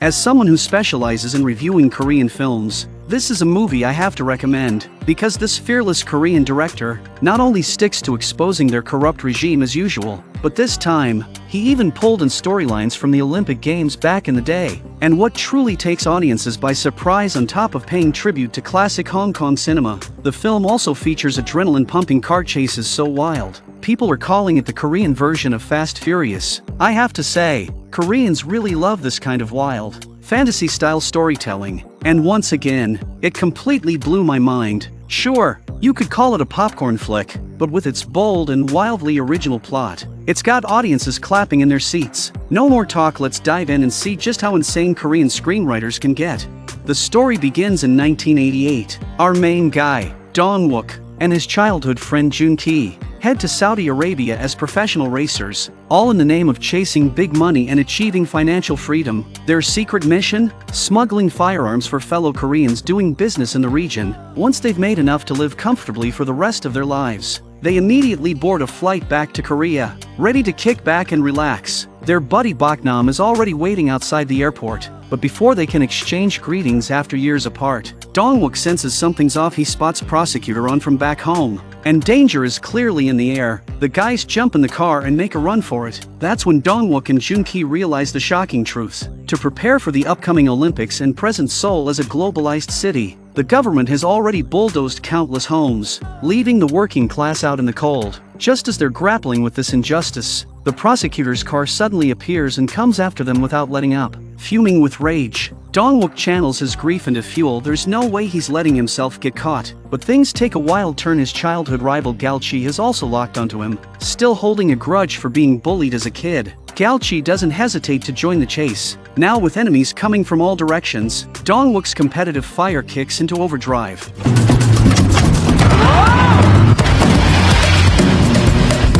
As someone who specializes in reviewing Korean films, this is a movie I have to recommend, because this fearless Korean director not only sticks to exposing their corrupt regime as usual, but this time, he even pulled in storylines from the Olympic Games back in the day. And what truly takes audiences by surprise, on top of paying tribute to classic Hong Kong cinema, the film also features adrenaline-pumping car chases so wild, people are calling it the Korean version of Fast Furious. I have to say, Koreans really love this kind of wild, fantasy-style storytelling, and once again, it completely blew my mind. Sure, you could call it a popcorn flick, but with its bold and wildly original plot, it's got audiences clapping in their seats. No more talk, let's dive in and see just how insane Korean screenwriters can get. The story begins in 1988. Our main guy, Dong-wook, and his childhood friend Jun-ki head to Saudi Arabia as professional racers, all in the name of chasing big money and achieving financial freedom. Their secret mission? Smuggling firearms for fellow Koreans doing business in the region. Once they've made enough to live comfortably for the rest of their lives, they immediately board a flight back to Korea, ready to kick back and relax. Their buddy Baknam is already waiting outside the airport, but before they can exchange greetings after years apart, Dong-wook senses something's off. He spots prosecutor on from back home, and danger is clearly in the air. The guys jump in the car and make a run for it. That's when Dong-wook and Jun-ki realize the shocking truth. To prepare for the upcoming Olympics and present Seoul as a globalized city, the government has already bulldozed countless homes, leaving the working class out in the cold. Just as they're grappling with this injustice, the prosecutor's car suddenly appears and comes after them without letting up. Fuming with rage, Dong-wook channels his grief into fuel. There's no way he's letting himself get caught. But things take a wild turn. His childhood rival Galchi has also locked onto him, still holding a grudge for being bullied as a kid. Galchi doesn't hesitate to join the chase. Now with enemies coming from all directions, Dong-wook's competitive fire kicks into overdrive.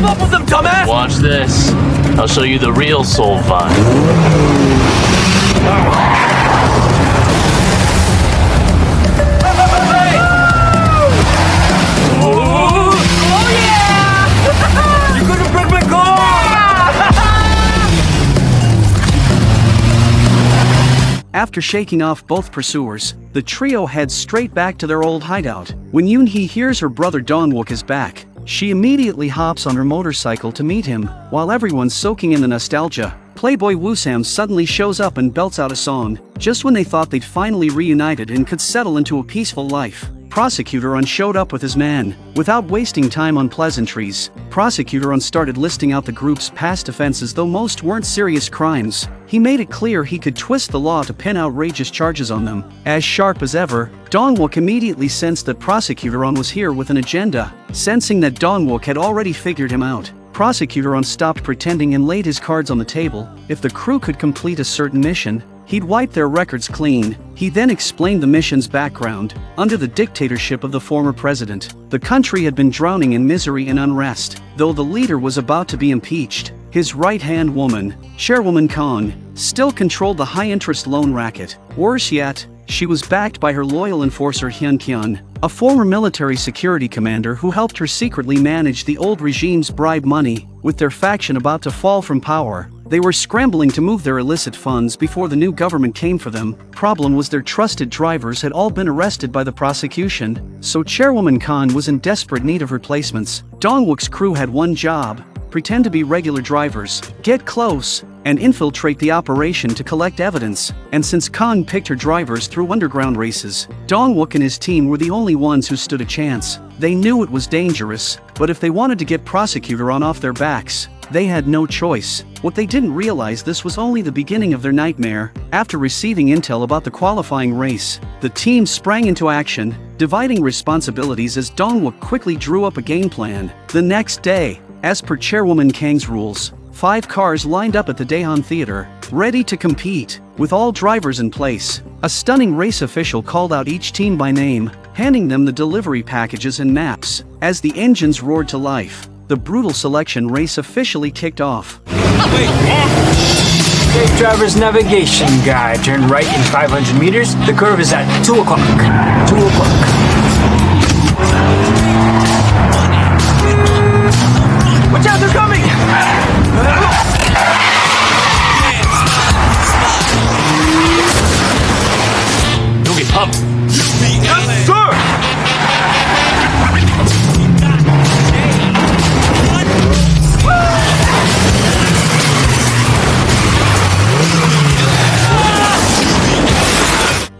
Up with them, dumbass! Watch this. I'll show you the real Seoul Vibe. After shaking off both pursuers, the trio heads straight back to their old hideout. When Yoon-hee hears her brother Dong-wook is back, she immediately hops on her motorcycle to meet him. While everyone's soaking in the nostalgia, Playboy Woo-sam suddenly shows up and belts out a song, just when they thought they'd finally reunited and could settle into a peaceful life. Prosecutor On showed up with his man. Without wasting time on pleasantries, Prosecutor On started listing out the group's past offenses, though most weren't serious crimes. He made it clear he could twist the law to pin outrageous charges on them. As sharp as ever, Dong-wook immediately sensed that Prosecutor On was here with an agenda. Sensing that Dong-wook had already figured him out, Prosecutor On stopped pretending and laid his cards on the table. If the crew could complete a certain mission, he'd wipe their records clean. He then explained the mission's background. Under the dictatorship of the former president, the country had been drowning in misery and unrest. Though the leader was about to be impeached, his right-hand woman, Chairwoman Kang, still controlled the high-interest loan racket. Worse yet, she was backed by her loyal enforcer Hyun-kyun, a former military security commander who helped her secretly manage the old regime's bribe money. With their faction about to fall from power, they were scrambling to move their illicit funds before the new government came for them. Problem was, their trusted drivers had all been arrested by the prosecution, so Chairwoman Khan was in desperate need of replacements. Dong-wook's crew had one job: pretend to be regular drivers, get close, and infiltrate the operation to collect evidence. And since Kang picked her drivers through underground races, Dong-wook and his team were the only ones who stood a chance. They knew it was dangerous, but if they wanted to get Prosecutor On off their backs, they had no choice. What they didn't realize, this was only the beginning of their nightmare. After receiving intel about the qualifying race, the team sprang into action, dividing responsibilities as Dong-wook quickly drew up a game plan. The next day, as per Chairwoman Kang's rules, 5 cars lined up at the Daehan Theater, ready to compete. With all drivers in place, a stunning race official called out each team by name, handing them the delivery packages and maps. As the engines roared to life, the brutal selection race officially kicked off. Safe driver's navigation guide. Turn right in 500 meters. The curve is at 2 o'clock. 2 o'clock. Watch out, they're coming! Come. Yes, sir!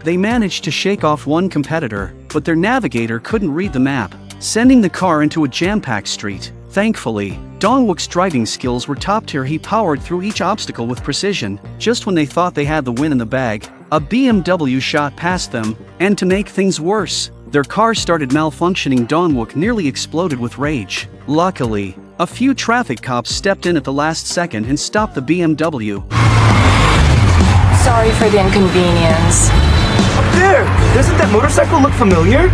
They managed to shake off one competitor, but their navigator couldn't read the map, sending the car into a jam-packed street. Thankfully, Dong-wook's driving skills were top tier. He powered through each obstacle with precision. Just when they thought they had the win in the bag, a BMW shot past them, and to make things worse, their car started malfunctioning. Dong-wook nearly exploded with rage. Luckily, a few traffic cops stepped in at the last second and stopped the BMW. Sorry for the inconvenience. Up there! Doesn't that motorcycle look familiar?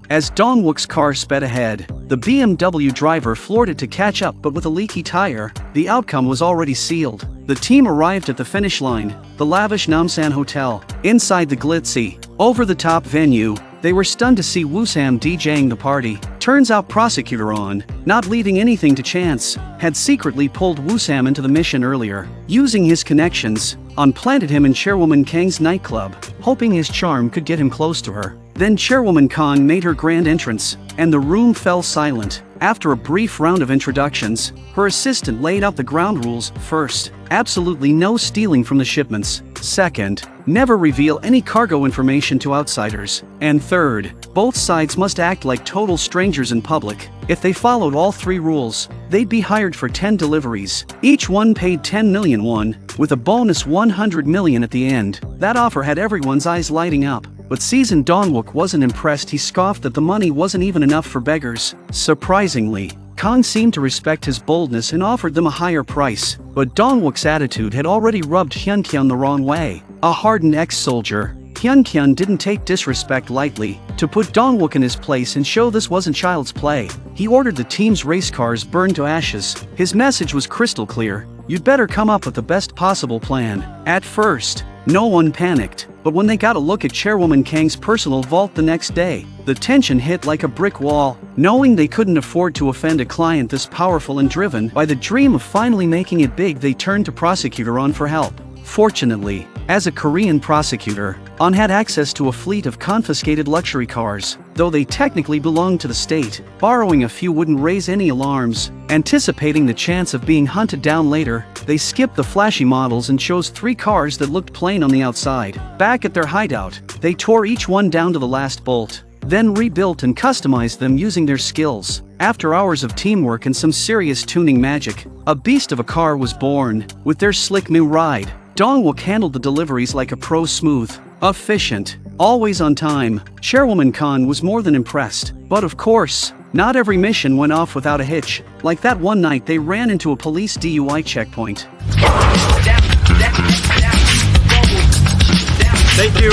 As Dong-wook's car sped ahead, the BMW driver floored it to catch up, but with a leaky tire, the outcome was already sealed. The team arrived at the finish line, the lavish Namsan Hotel. Inside the glitzy, over-the-top venue, they were stunned to see Woo-sam DJing the party. Turns out Prosecutor On, not leaving anything to chance, had secretly pulled Woo-sam into the mission earlier. Using his connections, On planted him in Chairwoman Kang's nightclub, hoping his charm could get him close to her. Then Chairwoman Kang made her grand entrance, and the room fell silent. After a brief round of introductions, her assistant laid out the ground rules. First, absolutely no stealing from the shipments. Second, never reveal any cargo information to outsiders. And third, both sides must act like total strangers in public. If they followed all three rules, they'd be hired for 10 deliveries. Each one paid 10 million won, with a bonus 100 million at the end. That offer had everyone's eyes lighting up. But seasoned Dong-wook wasn't impressed. He scoffed that the money wasn't even enough for beggars. Surprisingly, Kang seemed to respect his boldness and offered them a higher price. But Dong-wook's attitude had already rubbed Hyun-kyun the wrong way. A hardened ex-soldier, Hyun-kyun didn't take disrespect lightly. To put Dong-wook in his place and show this wasn't child's play, he ordered the team's race cars burned to ashes. His message was crystal clear: you'd better come up with the best possible plan. At first, no one panicked, but when they got a look at Chairwoman Kang's personal vault the next day, the tension hit like a brick wall. Knowing they couldn't afford to offend a client this powerful and driven by the dream of finally making it big, they turned to Prosecutor On for help. Fortunately, as a Korean prosecutor, On had access to a fleet of confiscated luxury cars. Though they technically belonged to the state, borrowing a few wouldn't raise any alarms. Anticipating the chance of being hunted down later, they skipped the flashy models and chose 3 cars that looked plain on the outside. Back at their hideout, they tore each one down to the last bolt, then rebuilt and customized them using their skills. After hours of teamwork and some serious tuning magic, a beast of a car was born. With their slick new ride, Dong-wook handled the deliveries like a pro. Smooth, efficient, always on time. Chairwoman Kang was more than impressed. But of course, not every mission went off without a hitch. Like that one night they ran into a police DUI checkpoint. Thank you.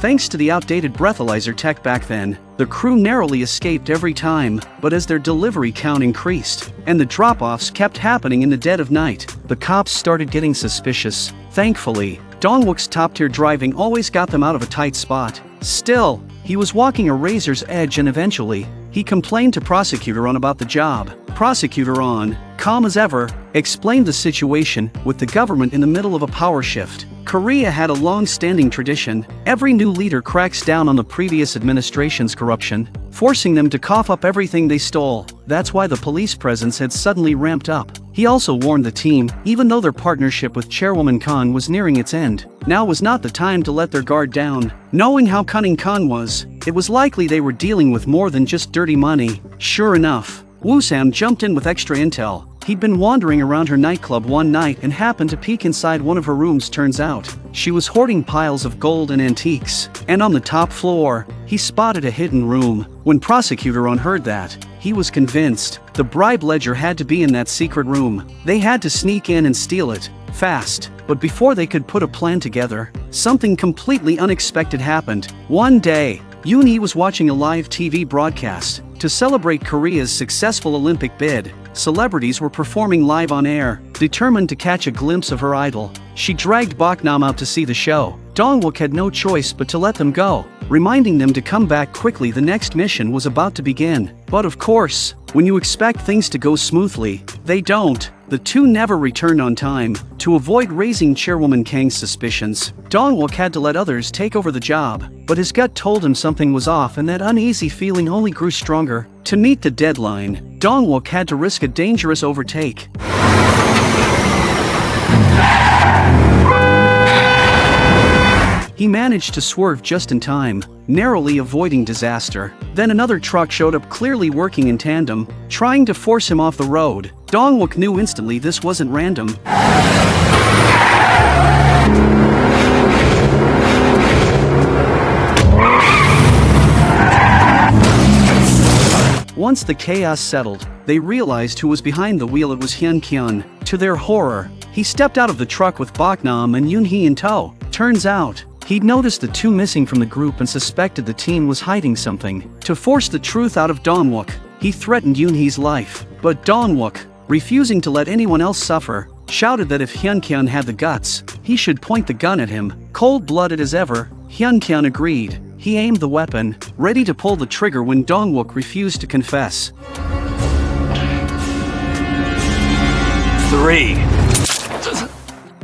Thanks to the outdated breathalyzer tech back then, the crew narrowly escaped every time. But as their delivery count increased, and the drop-offs kept happening in the dead of night, the cops started getting suspicious. Thankfully, Dong-wook's top-tier driving always got them out of a tight spot. Still, he was walking a razor's edge, and eventually, he complained to Prosecutor On about the job. Prosecutor On, calm as ever, explained the situation with the government in the middle of a power shift. Korea had a long-standing tradition. Every new leader cracks down on the previous administration's corruption, forcing them to cough up everything they stole. That's why the police presence had suddenly ramped up. He also warned the team, even though their partnership with Chairwoman Kang was nearing its end, now was not the time to let their guard down. Knowing how cunning Kang was, it was likely they were dealing with more than just dirty money. Sure enough, Woo-sam jumped in with extra intel. He'd been wandering around her nightclub one night and happened to peek inside one of her rooms. Turns out, she was hoarding piles of gold and antiques. And on the top floor, he spotted a hidden room. When Prosecutor On heard that, he was convinced the bribe ledger had to be in that secret room. They had to sneak in and steal it, fast. But before they could put a plan together, something completely unexpected happened. One day, Yoon-hee was watching a live TV broadcast. To celebrate Korea's successful Olympic bid, celebrities were performing live on air. Determined to catch a glimpse of her idol, she dragged Boknam out to see the show. Dong-wook had no choice but to let them go, reminding them to come back quickly. The next mission was about to begin. But of course, when you expect things to go smoothly, they don't. The two never returned on time. To avoid raising Chairwoman Kang's suspicions, Dong-wook had to let others take over the job, but his gut told him something was off, and that uneasy feeling only grew stronger. To meet the deadline, Dong-wook had to risk a dangerous overtake. He managed to swerve just in time, narrowly avoiding disaster. Then another truck showed up, clearly working in tandem, trying to force him off the road. Dong-wook knew instantly this wasn't random. Once the chaos settled, they realized who was behind the wheel. It was Hyun-kyun. To their horror, he stepped out of the truck with Bok-nam and Yoon-hee in tow. Turns out, he'd noticed the two missing from the group and suspected the team was hiding something. To force the truth out of Dong-wook, he threatened Yoon-hee's life. But Dong-wook, refusing to let anyone else suffer, shouted that if Hyun-kyun had the guts, he should point the gun at him. Cold-blooded as ever, Hyun-kyun agreed. He aimed the weapon, ready to pull the trigger when Dong-wook refused to confess. 3.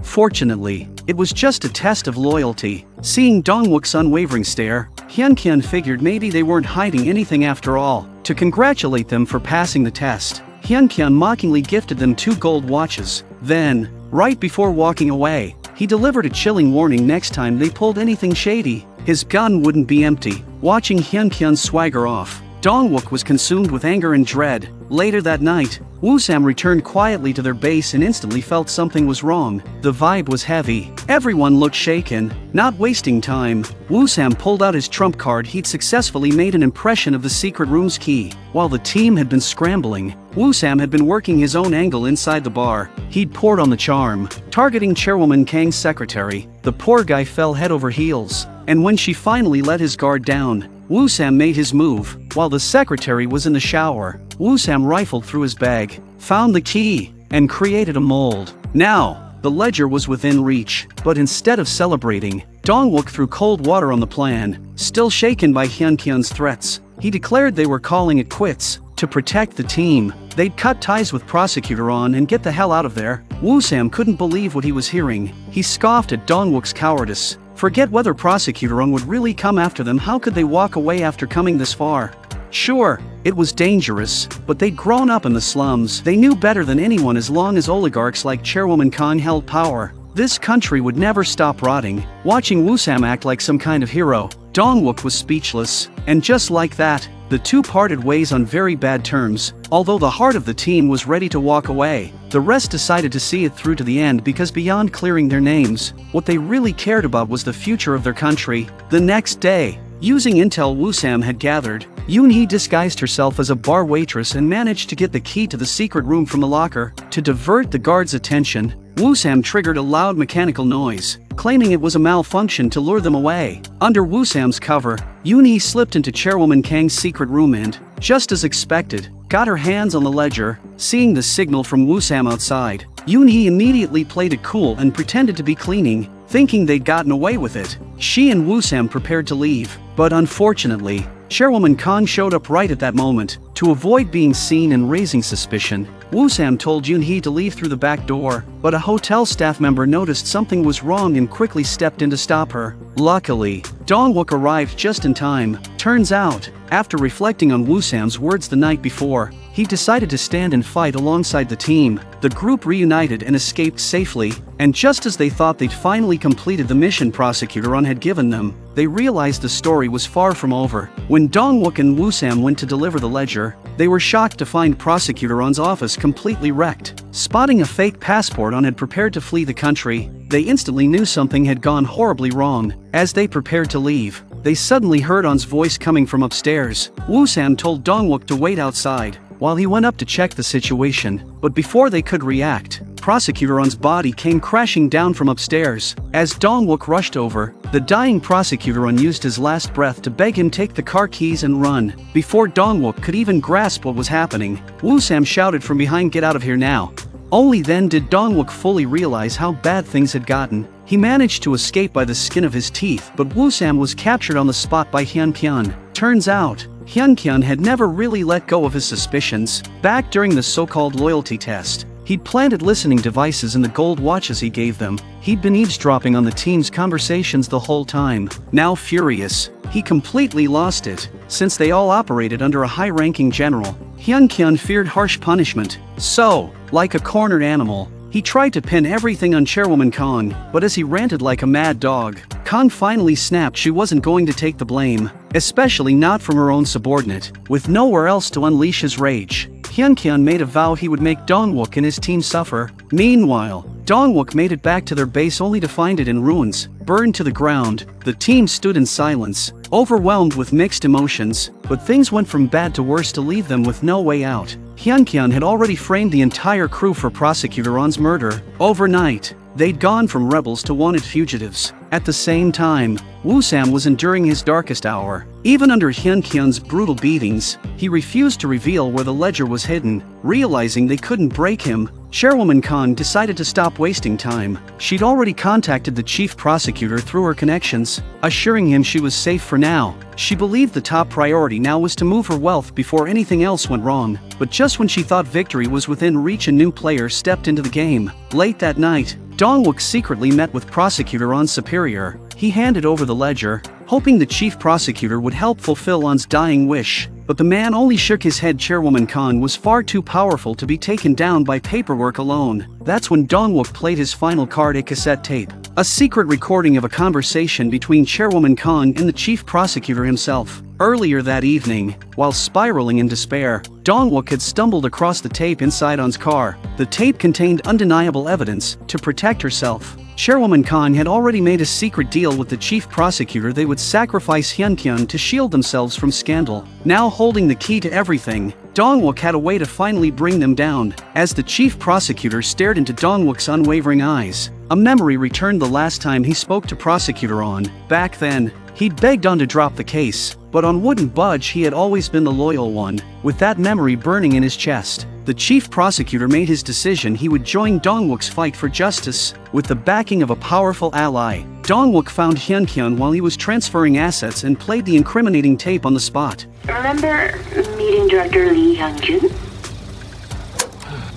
Fortunately, it was just a test of loyalty. Seeing Dong-wook's unwavering stare, Hyun-kyun figured maybe they weren't hiding anything after all. To congratulate them for passing the test, Hyun-kyun mockingly gifted them 2 gold watches. Then, right before walking away, he delivered a chilling warning: next time they pulled anything shady, his gun wouldn't be empty. Watching Hyun-kyun swagger off, Dong-wook was consumed with anger and dread. Later that night, Woo-sam returned quietly to their base and instantly felt something was wrong. The vibe was heavy. Everyone looked shaken. Not wasting time, Woo-sam pulled out his trump card. He'd successfully made an impression of the secret room's key. While the team had been scrambling, Woo-sam had been working his own angle inside the bar. He'd poured on the charm, targeting Chairwoman Kang's secretary. The poor guy fell head over heels, and when she finally let his guard down, Woo-sam made his move. While the secretary was in the shower, Woo-sam rifled through his bag, found the key, and created a mold. Now, the ledger was within reach, but instead of celebrating, Dong-wook threw cold water on the plan. Still shaken by Hyun-kyun's threats, he declared they were calling it quits. To protect the team, they'd cut ties with Prosecutor On and get the hell out of there. Woo-sam couldn't believe what he was hearing. He scoffed at Dong-wook's cowardice. Forget whether Prosecutor On would really come after them. How could they walk away after coming this far? Sure, it was dangerous, but they'd grown up in the slums. They knew better than anyone. As long as oligarchs like Chairwoman Kang held power, this country would never stop rotting. Watching Woo-sam act like some kind of hero, Dong-wook was speechless. And just like that, the two parted ways on very bad terms. Although the heart of the team was ready to walk away, the rest decided to see it through to the end, because beyond clearing their names, what they really cared about was the future of their country. The next day, using intel Woo-sam had gathered, Yoon-hee disguised herself as a bar waitress and managed to get the key to the secret room from the locker. To divert the guards' attention, Woo-sam triggered a loud mechanical noise, claiming it was a malfunction to lure them away. Under Woo-sam's cover, Yoon-hee slipped into Chairwoman Kang's secret room and, just as expected, got her hands on the ledger. Seeing the signal from Woo-sam outside, Yoon-hee immediately played it cool and pretended to be cleaning, thinking they'd gotten away with it. She and Woo-sam prepared to leave, but unfortunately, Chairwoman Kang showed up right at that moment. To avoid being seen and raising suspicion, Woo-sam told Yoon-hee to leave through the back door, but a hotel staff member noticed something was wrong and quickly stepped in to stop her. Luckily, Dong-wook arrived just in time. Turns out, after reflecting on Woo-sam's words the night before, he decided to stand and fight alongside the team. The group reunited and escaped safely, and just as they thought they'd finally completed the mission Prosecutor On had given them, they realized the story was far from over. When Dong-wook and Woo-sam went to deliver the ledger, they were shocked to find Prosecutor On's office completely wrecked. Spotting a fake passport On had prepared to flee the country, they instantly knew something had gone horribly wrong. As they prepared to leave, they suddenly heard On's voice coming from upstairs. Woo-sam told Dong-wook to wait outside while he went up to check the situation, but before they could react, Prosecutor On's body came crashing down from upstairs. As Dong-wook rushed over, the dying Prosecutor On used his last breath to beg him take the car keys and run. Before Dong-wook could even grasp what was happening, Woo-sam shouted from behind, "Get out of here now." Only then did Dong-wook fully realize how bad things had gotten. He managed to escape by the skin of his teeth, but Woo-sam was captured on the spot by Hyun-kyun. Turns out, Hyun-kyun had never really let go of his suspicions. Back during the so-called loyalty test, He'd planted listening devices in the gold watches he gave them. He'd been eavesdropping on the team's conversations the whole time. Now furious, he completely lost it. Since they all operated under a high-ranking general, Hyun-kyun feared harsh punishment. So, like a cornered animal, he tried to pin everything on Chairwoman Kang, but as he ranted like a mad dog, Kang finally snapped she wasn't going to take the blame, especially not from her own subordinate. With nowhere else to unleash his rage, Hyun-kyun made a vow he would make Dong-wook and his team suffer. Meanwhile, Dong-wook made it back to their base only to find it in ruins, burned to the ground. The team stood in silence, overwhelmed with mixed emotions, but things went from bad to worse to leave them with no way out. Hyun-kyun had already framed the entire crew for Prosecutor On's murder. Overnight, they'd gone from rebels to wanted fugitives. At the same time, Woo-sam was enduring his darkest hour. Even under Hyun-kyun's brutal beatings, he refused to reveal where the ledger was hidden. Realizing they couldn't break him, Chairwoman Kang decided to stop wasting time. She'd already contacted the chief prosecutor through her connections, assuring him she was safe for now. She believed the top priority now was to move her wealth before anything else went wrong. But just when she thought victory was within reach, a new player stepped into the game. Late that night, Dong-wook secretly met with Prosecutor On's superior. He handed over the ledger, hoping the chief prosecutor would help fulfill On's dying wish. But the man only shook his head. Chairwoman Kang was far too powerful to be taken down by paperwork alone. That's when Dong-wook played his final card, a cassette tape. A secret recording of a conversation between Chairwoman Kang and the chief prosecutor himself. Earlier that evening, while spiraling in despair, Dong-wook had stumbled across the tape inside On's car. The tape contained undeniable evidence. To protect herself, Chairwoman Kang had already made a secret deal with the chief prosecutor. They would sacrifice Hyun-kyun to shield themselves from scandal. Now holding the key to everything, Dong-wook had a way to finally bring them down. As the chief prosecutor stared into Dong-wook's unwavering eyes, a memory returned the last time he spoke to Prosecutor On. Back then, he'd begged On to drop the case, but On wouldn't budge. He had always been the loyal one. With that memory burning in his chest, the chief prosecutor made his decision. He would join Dong-wook's fight for justice. With the backing of a powerful ally, Dong-wook found Hyun-kyun while he was transferring assets and played the incriminating tape on the spot. Remember meeting Director Lee Hyun-kyun?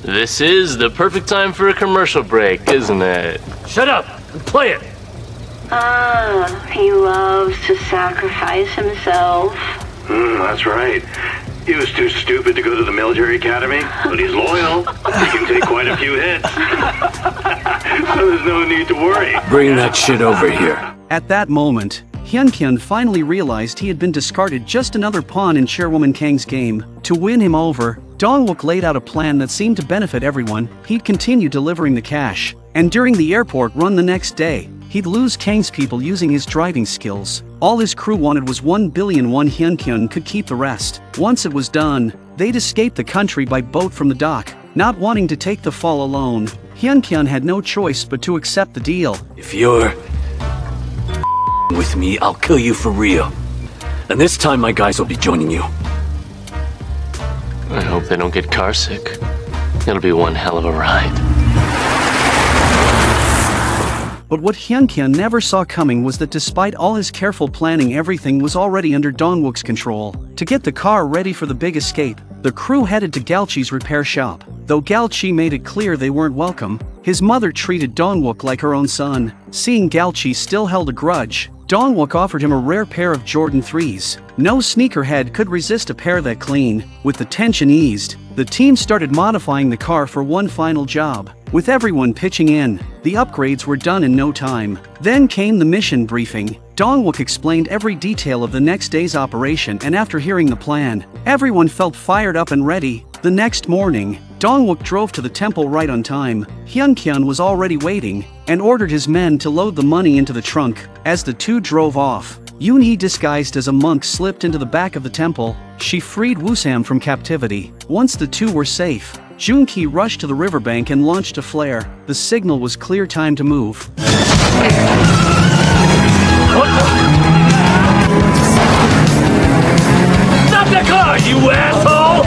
This is the perfect time for a commercial break, isn't it? Shut up and play it! Ah, he loves to sacrifice himself. That's right. He was too stupid to go to the military academy, but he's loyal. He can take quite a few hits. So there's no need to worry. Bring that shit over here. At that moment, Hyun-kyun finally realized he had been discarded, just another pawn in Chairwoman Kang's game. To win him over, Dong-wook laid out a plan that seemed to benefit everyone. He'd continue delivering the cash, and during the airport run the next day, he'd lose Kang's people using his driving skills. All his crew wanted was 1 billion won. Hyun-kyun could keep the rest. Once it was done, they'd escape the country by boat from the dock. Not wanting to take the fall alone, Hyun-kyun had no choice but to accept the deal. If you're with me, I'll kill you for real. And this time my guys will be joining you. I hope they don't get carsick. It'll be one hell of a ride. But what Hyun-kyun never saw coming was that despite all his careful planning, everything was already under Dong-wook's control. To get the car ready for the big escape, the crew headed to Galchi's repair shop. Though Galchi made it clear they weren't welcome, his mother treated Dong-wook like her own son. Seeing Galchi still held a grudge, Dong-wook offered him a rare pair of Jordan 3s. No sneakerhead could resist a pair that clean. With the tension eased, the team started modifying the car for one final job. With everyone pitching in, the upgrades were done in no time. Then came the mission briefing. Dong-wook explained every detail of the next day's operation, and after hearing the plan, everyone felt fired up and ready. The next morning, Dong-wook drove to the temple right on time. Hyun-kyun was already waiting, and ordered his men to load the money into the trunk. As the two drove off, Yoon-hee, disguised as a monk, slipped into the back of the temple. She freed Woo-sam from captivity. Once the two were safe, Joon-ki rushed to the riverbank and launched a flare. The signal was clear, time to move. Stop the car, you asshole!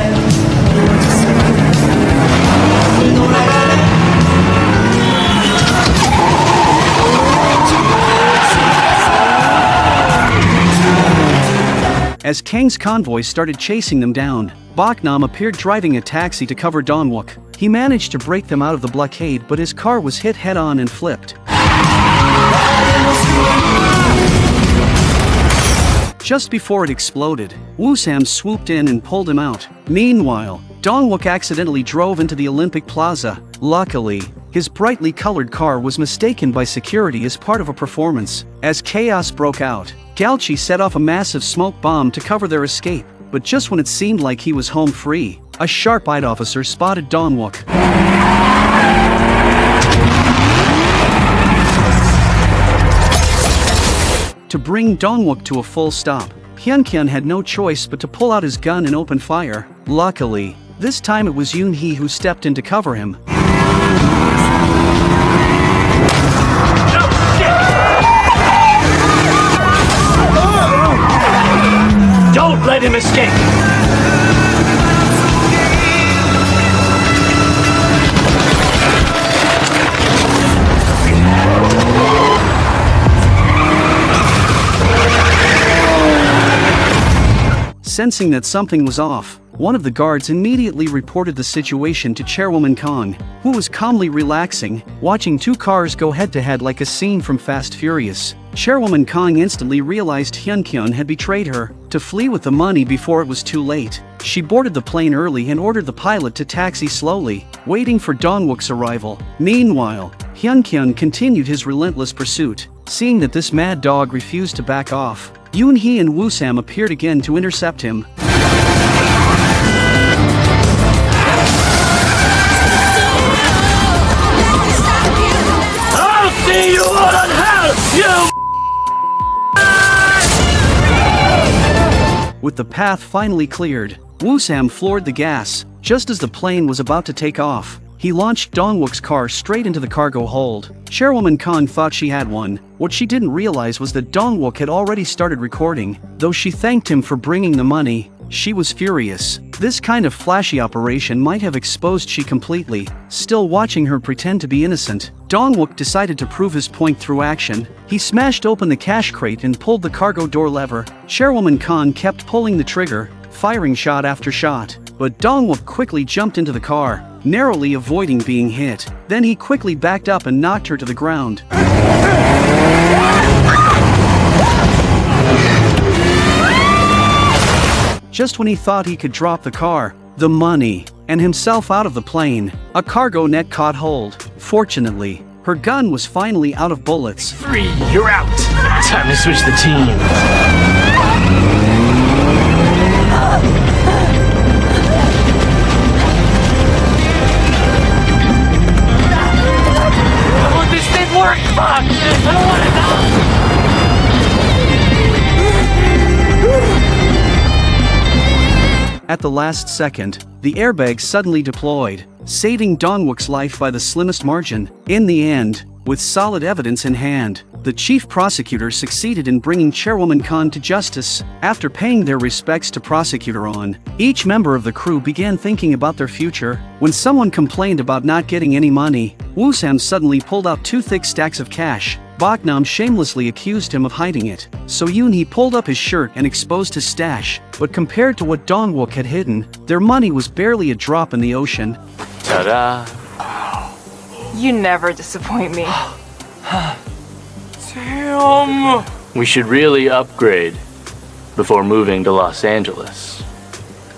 As Kang's convoy started chasing them down, Baknam appeared driving a taxi to cover Dong-wook. He managed to break them out of the blockade, but his car was hit head-on and flipped. Just before it exploded, Woo-sam swooped in and pulled him out. Meanwhile, Dong-wook accidentally drove into the Olympic Plaza. Luckily, his brightly colored car was mistaken by security as part of a performance. As chaos broke out, Galchi set off a massive smoke bomb to cover their escape, but just when it seemed like he was home free, a sharp-eyed officer spotted Dong-wook. To bring Dong-wook to a full stop, Hyun-kyun had no choice but to pull out his gun and open fire. Luckily, this time it was Yoon-hee who stepped in to cover him. Don't let him escape! Sensing that something was off, one of the guards immediately reported the situation to Chairwoman Kang, who was calmly relaxing, watching two cars go head-to-head like a scene from Fast Furious. Chairwoman Kang instantly realized Hyun-kyun had betrayed her. To flee with the money before it was too late, she boarded the plane early and ordered the pilot to taxi slowly, waiting for Dong-wook's arrival. Meanwhile, Hyun-kyun continued his relentless pursuit. Seeing that this mad dog refused to back off, Yoon-hee and Woo-sam appeared again to intercept him. I'll see you all in hell, you! With the path finally cleared, Woo-sam floored the gas. Just as the plane was about to take off, he launched Dong-wook's car straight into the cargo hold. Chairwoman Kang thought she had one. What she didn't realize was that Dong-wook had already started recording. Though she thanked him for bringing the money, she was furious. This kind of flashy operation might have exposed she completely. Still watching her pretend to be innocent, Dong-wook decided to prove his point through action. He smashed open the cash crate and pulled the cargo door lever. Chairwoman Kang kept pulling the trigger, firing shot after shot. But Dong-wook quickly jumped into the car, narrowly avoiding being hit. Then he quickly backed up and knocked her to the ground. Just when he thought he could drop the car, the money, and himself out of the plane, a cargo net caught hold. Fortunately, her gun was finally out of bullets. 3, you're out! Time to switch the team. This didn't work! Fuck! I don't want to know! At the last second, the airbag suddenly deployed, saving Dong-wook's life by the slimmest margin. In the end, with solid evidence in hand, the chief prosecutor succeeded in bringing Chairwoman Kang to justice. After paying their respects to Prosecutor On, each member of the crew began thinking about their future. When someone complained about not getting any money, Woo-sam suddenly pulled out 2 thick stacks of cash. Boknam shamelessly accused him of hiding it, so Yoon-hee pulled up his shirt and exposed his stash. But compared to what Dong-wook had hidden, their money was barely a drop in the ocean. Ta-da! You never disappoint me. Damn! We should really upgrade before moving to Los Angeles.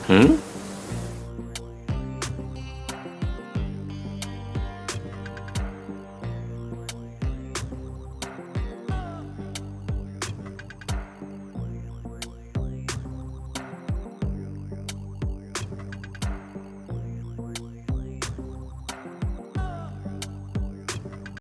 Hmm?